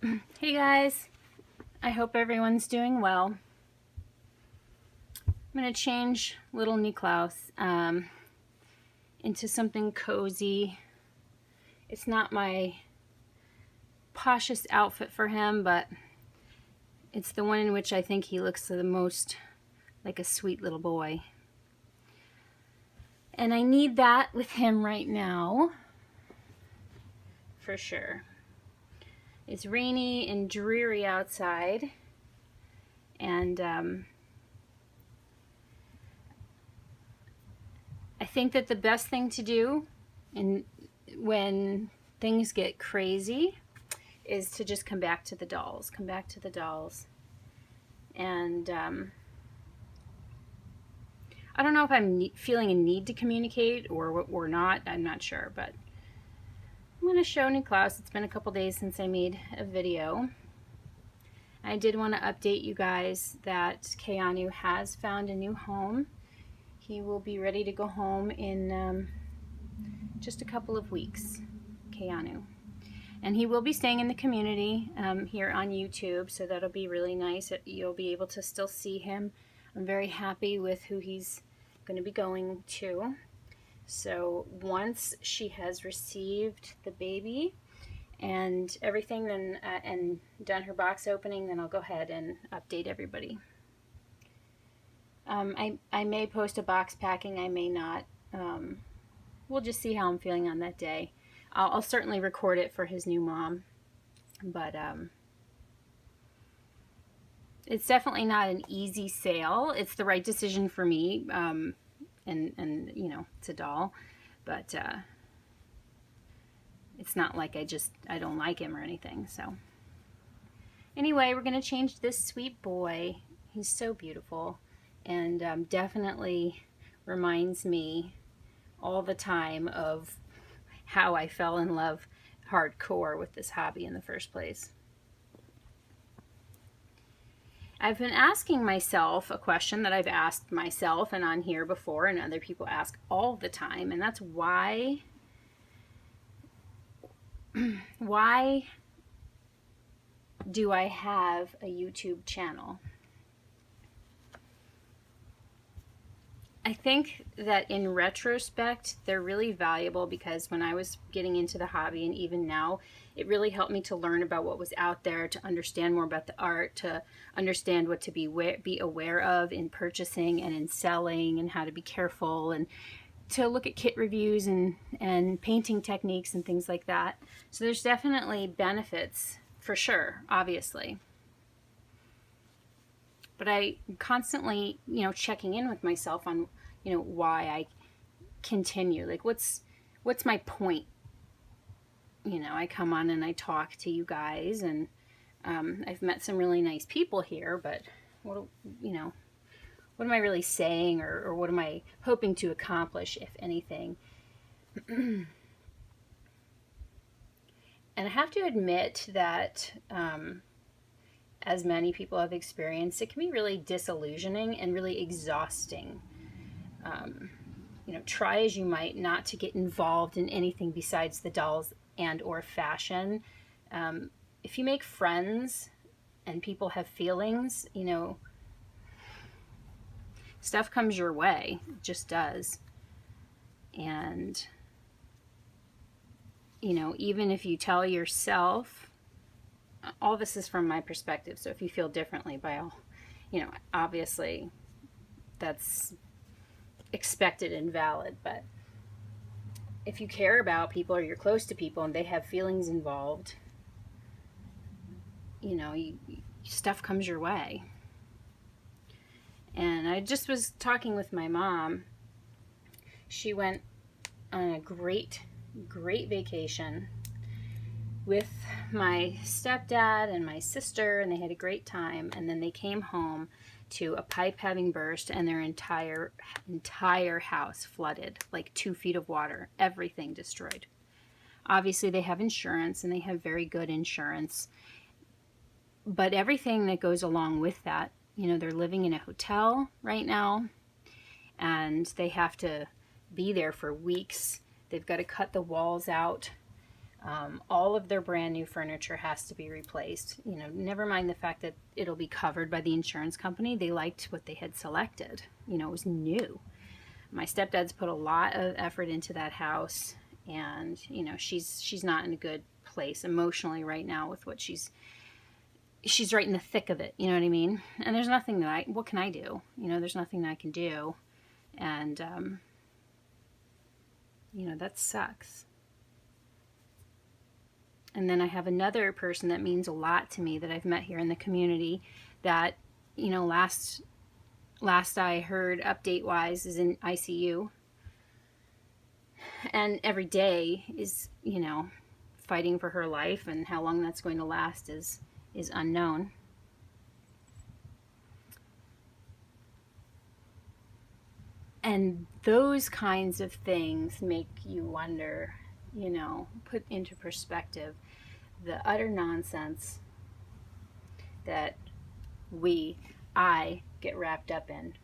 Hey guys, I hope everyone's doing well. I'm going to change little Niklaus into something cozy. It's not my poshest outfit for him, but it's the one in which I think he looks the most like a sweet little boy. And I need that with him right now, for sure. It's rainy and dreary outside, and I think that the best thing to do when things get crazy is to just come back to the dolls. Come back to the dolls. And I don't know if I'm feeling a need to communicate or not. I'm not sure, but I'm going to show Niklaus. It's been a couple days since I made a video. I did want to update you guys that Keanu has found a new home. He will be ready to go home in just a couple of weeks, Keanu. And he will be staying in the community here on YouTube, so that'll be really nice. You'll be able to still see him. I'm very happy with who he's going to be going to. So once she has received the baby and everything and done her box opening, then I'll go ahead and update everybody. I may post a box packing, I may not. We'll just see how I'm feeling on that day. I'll certainly record it for his new mom, but it's definitely not an easy sale. It's the right decision for me, and you know, it's a doll, but it's not like I don't like him or anything. So anyway, we're gonna change this sweet boy. He's so beautiful, and definitely reminds me all the time of how I fell in love hardcore with this hobby in the first place. I've been asking myself a question that I've asked myself and on here before, and other people ask all the time, and that's why do I have a YouTube channel? I think that in retrospect, they're really valuable because when I was getting into the hobby, and even now, it really helped me to learn about what was out there, to understand more about the art, to understand what to be aware of in purchasing and in selling, and how to be careful, and to look at kit reviews and painting techniques and things like that. So there's definitely benefits, for sure, obviously. But I'm constantly, checking in with myself on, why I continue. Like, what's my point? I come on and I talk to you guys, and I've met some really nice people here, but what am I really saying, or what am I hoping to accomplish, if anything? And I have to admit that as many people have experienced, it can be really disillusioning and really exhausting. Try as you might not to get involved in anything besides the dolls and or fashion. If you make friends and people have feelings, stuff comes your way. It just does. And, even if you tell yourself, all this is from my perspective, so if you feel differently, by all, obviously that's expected and valid, but if you care about people or you're close to people and they have feelings involved, stuff comes your way. And I just was talking with my mom. She went on a great vacation with my stepdad and my sister, and they had a great time, and then they came home to a pipe having burst and their entire house flooded, like 2 feet of water, everything destroyed. Obviously they have insurance, and they have very good insurance, but everything that goes along with that, they're living in a hotel right now, and they have to be there for weeks. They've got to cut the walls out All of their brand new furniture has to be replaced. You know, never mind the fact that it'll be covered by the insurance company. They liked what they had selected. You know, it was new. My stepdad's put a lot of effort into that house, and you know, she's not in a good place emotionally right now with what she's right in the thick of it. You know what I mean? And there's nothing that what can I do? You know, there's nothing that I can do, and you know, that sucks. And then I have another person that means a lot to me that I've met here in the community that, you know, last I heard update wise is in ICU. And every day is, you know, fighting for her life, and how long that's going to last is unknown. And those kinds of things make you wonder, you know, put into perspective the utter nonsense that I get wrapped up in.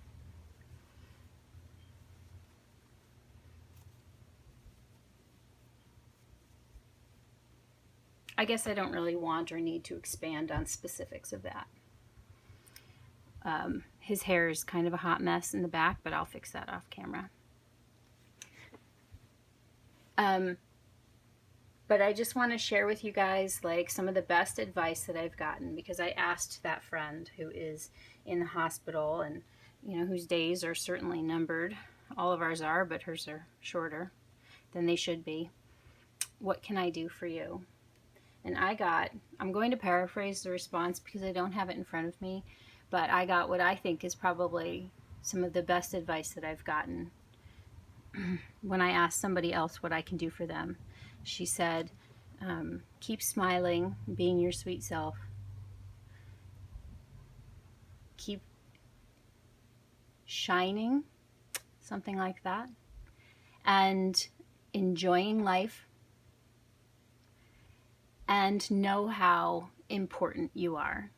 I guess I don't really want or need to expand on specifics of that. His hair is kind of a hot mess in the back, but I'll fix that off camera. But I just want to share with you guys like some of the best advice that I've gotten, because I asked that friend who is in the hospital and, you know, whose days are certainly numbered. All of ours are, but hers are shorter than they should be. What can I do for you? And I'm going to paraphrase the response because I don't have it in front of me, but I got what I think is probably some of the best advice that I've gotten when I asked somebody else what I can do for them. She said, keep smiling, being your sweet self. Keep shining, something like that. And enjoying life. And know how important you are.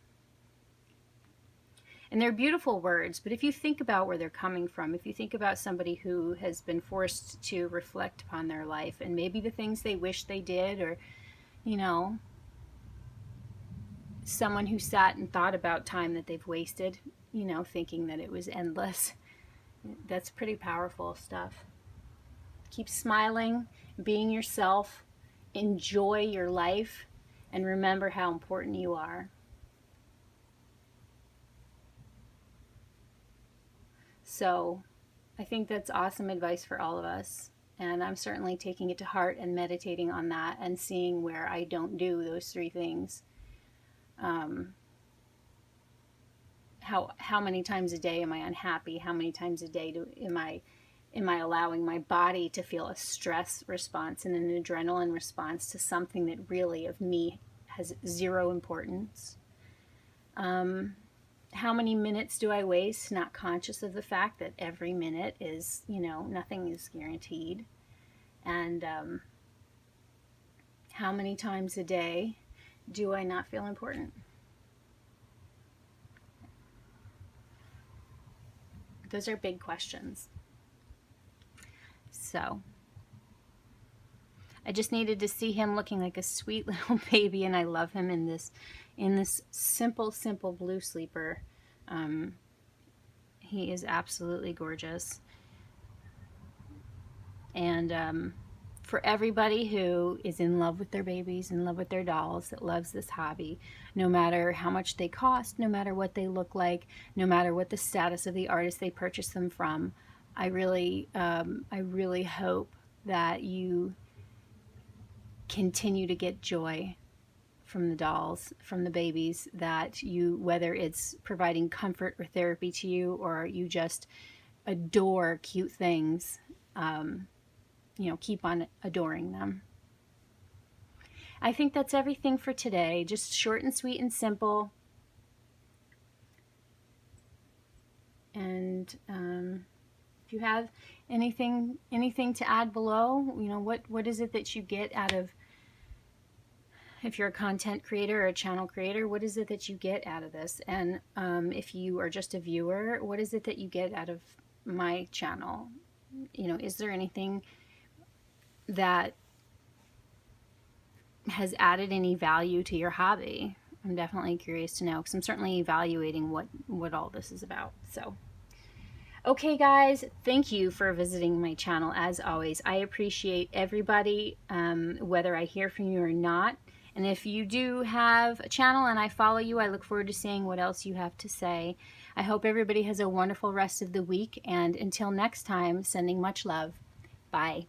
And they're beautiful words, but if you think about where they're coming from, if you think about somebody who has been forced to reflect upon their life and maybe the things they wish they did, or, you know, someone who sat and thought about time that they've wasted, you know, thinking that it was endless, that's pretty powerful stuff. Keep smiling, being yourself, enjoy your life, and remember how important you are. So I think that's awesome advice for all of us. And I'm certainly taking it to heart and meditating on that and seeing where I don't do those three things. How many times a day am I unhappy? How many times a day am I allowing my body to feel a stress response and an adrenaline response to something that really of me has zero importance? How many minutes do I waste not conscious of the fact that every minute is, you know, nothing is guaranteed? And how many times a day do I not feel important? Those are big questions. So I just needed to see him looking like a sweet little baby, and I love him in this simple blue sleeper. He is absolutely gorgeous. And for everybody who is in love with their babies, in love with their dolls, that loves this hobby, no matter how much they cost, no matter what they look like, no matter what the status of the artist they purchase them from, I really hope that you continue to get joy from the dolls, from the babies, that you, whether it's providing comfort or therapy to you, or you just adore cute things, you know, keep on adoring them. I think that's everything for today. Just short and sweet and simple. And if you have anything to add below, you know, what is it that you get out of, if you're a content creator or a channel creator, what is it that you get out of this? And if you are just a viewer, what is it that you get out of my channel? You know, is there anything that has added any value to your hobby. I'm definitely curious to know, because I'm certainly evaluating what all this is about. So, okay, guys, thank you for visiting my channel. As always, I appreciate everybody, whether I hear from you or not. And if you do have a channel and I follow you, I look forward to seeing what else you have to say. I hope everybody has a wonderful rest of the week. And until next time, sending much love. Bye.